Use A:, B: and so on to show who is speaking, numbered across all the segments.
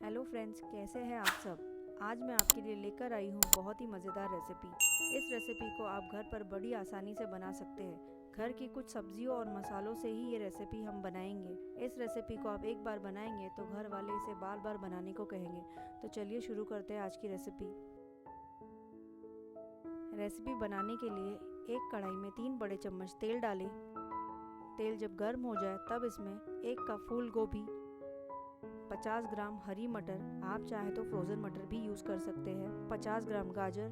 A: Hello friends, कैसे हैं आप सब। आज मैं आपके लिए लेकर आई हूँ बहुत ही मज़ेदार रेसिपी। इस रेसिपी को आप घर पर बड़ी आसानी से बना सकते हैं। घर की कुछ सब्जियों और मसालों से ही ये रेसिपी हम बनाएंगे। इस रेसिपी को आप एक बार बनाएंगे तो घर वाले इसे बार बार बनाने को कहेंगे। तो चलिए शुरू करते हैं आज की रेसिपी। रेसिपी बनाने के लिए एक कढ़ाई में 3 बड़े चम्मच तेल डालें। तेल जब गर्म हो जाए तब इसमें 1 कप फूल गोभी, 50 ग्राम हरी मटर, आप चाहे तो फ्रोज़न मटर भी यूज़ कर सकते हैं, 50 ग्राम गाजर,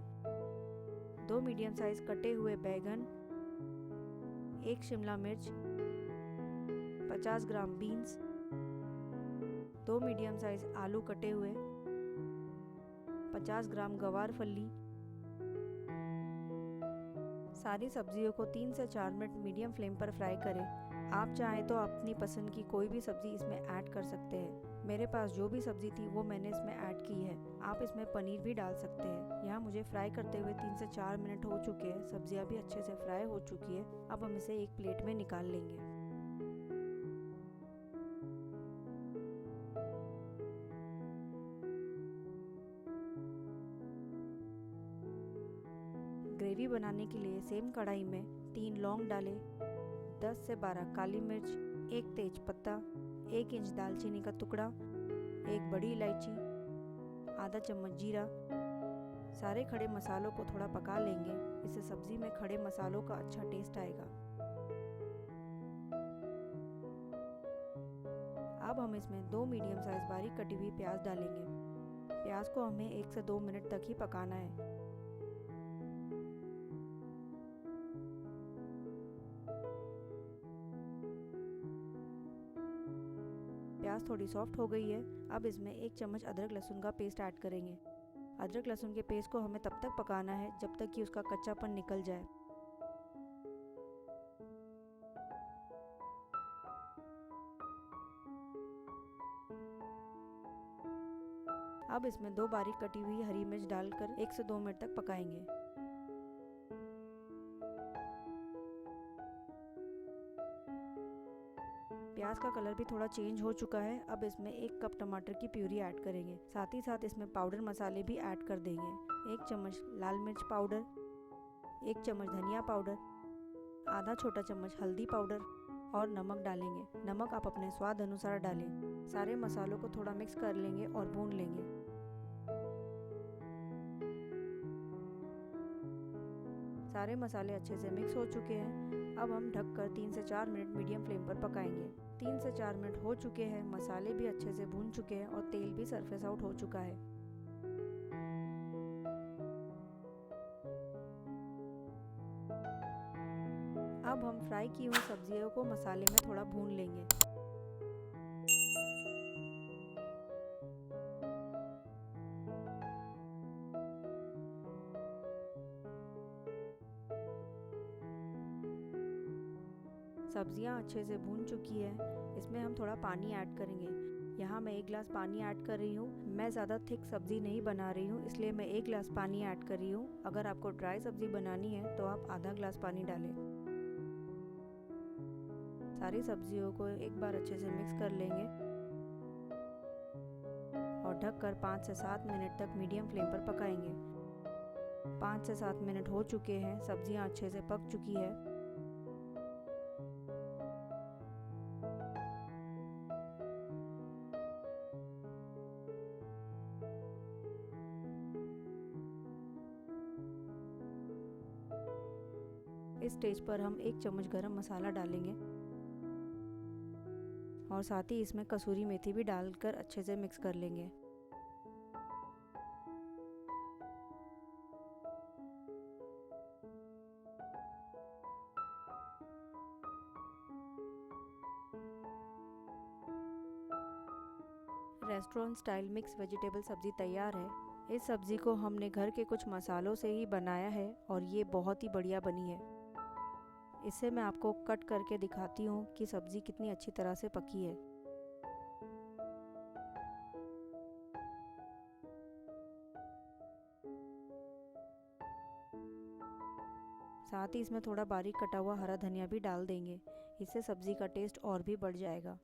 A: 2 मीडियम साइज कटे हुए बैंगन, 1 शिमला मिर्च, 50 ग्राम बीन्स, 2 मीडियम साइज आलू कटे हुए, 50 ग्राम गवार फली। सारी सब्जियों को 3 से 4 मिनट मीडियम फ्लेम पर फ्राई करें। आप चाहें तो अपनी पसंद की कोई भी सब्ज़ी इसमें ऐड कर सकते हैं। मेरे पास जो भी सब्ज़ी थी वो मैंने इसमें ऐड की है। आप इसमें पनीर भी डाल सकते हैं। यहाँ मुझे फ्राई करते हुए 3 से 4 मिनट हो चुके हैं। सब्जियाँ भी अच्छे से फ्राई हो चुकी है। अब हम इसे एक प्लेट में निकाल लेंगे। ग्रेवी बनाने के लिए सेम कढ़ाई में 3 लौंग डालें, 10 से 12 काली मिर्च, 1 तेज पत्ता, 1 इंच दालचीनी का टुकड़ा, 1 बड़ी इलायची, आधा चम्मच जीरा। सारे खड़े मसालों को थोड़ा पका लेंगे। इससे सब्जी में खड़े मसालों का अच्छा टेस्ट आएगा। अब हम इसमें 2 मीडियम साइज बारीक कटी हुई प्याज डालेंगे। प्याज को हमें 1 से 2 मिनट तक ही पकाना है। प्याज थोड़ी सॉफ्ट हो गई है। अब इसमें 1 चम्मच अदरक लहसुन का पेस्ट ऐड करेंगे। अदरक लहसुन के पेस्ट को हमें तब तक पकाना है जब तक कि उसका कच्चापन निकल जाए। अब इसमें 2 बारीक कटी हुई हरी मिर्च डालकर 1 से 2 मिनट तक पकाएंगे। प्याज का कलर भी थोड़ा चेंज हो चुका है। अब इसमें 1 कप टमाटर की प्यूरी ऐड करेंगे। साथ ही साथ इसमें पाउडर मसाले भी ऐड कर देंगे। 1 चम्मच लाल मिर्च पाउडर, 1 चम्मच धनिया पाउडर, आधा छोटा चम्मच हल्दी पाउडर और नमक डालेंगे। नमक आप अपने स्वाद अनुसार डालें। सारे मसालों को थोड़ा मिक्स कर लेंगे और भून लेंगे। सारे मसाले अच्छे से मिक्स हो चुके हैं। अब हम ढककर 3 से 4 मिनट मीडियम फ्लेम पर पकाएंगे। 3 से 4 मिनट हो चुके हैं। मसाले भी अच्छे से भून चुके हैं और तेल भी सरफेस आउट हो चुका है। अब हम फ्राई की हुई सब्जियों को मसाले में थोड़ा भून लेंगे। सब्जियां अच्छे से भून चुकी है। इसमें हम थोड़ा पानी ऐड करेंगे। यहाँ मैं 1 गिलास पानी ऐड कर रही हूँ। मैं ज़्यादा थिक सब्ज़ी नहीं बना रही हूँ, इसलिए मैं 1 गिलास पानी ऐड कर रही हूँ। अगर आपको ड्राई सब्ज़ी बनानी है तो आप आधा गिलास पानी डालें। सारी सब्जियों को एक बार अच्छे से मिक्स कर लेंगे और ढककर 5 से 7 मिनट तक मीडियम फ्लेम पर पकाएंगे। 5 से 7 मिनट हो चुके हैं। सब्जियां अच्छे से पक चुकी है। इस स्टेज पर हम 1 चम्मच गरम मसाला डालेंगे और साथ ही इसमें कसूरी मेथी भी डालकर अच्छे से मिक्स कर लेंगे। रेस्टोरेंट स्टाइल मिक्स वेजिटेबल सब्जी तैयार है। इस सब्जी को हमने घर के कुछ मसालों से ही बनाया है और ये बहुत ही बढ़िया बनी है। इससे मैं आपको कट करके दिखाती हूँ कि सब्जी कितनी अच्छी तरह से पकी है। साथ ही इसमें थोड़ा बारीक कटा हुआ हरा धनिया भी डाल देंगे। इससे सब्जी का टेस्ट और भी बढ़ जाएगा।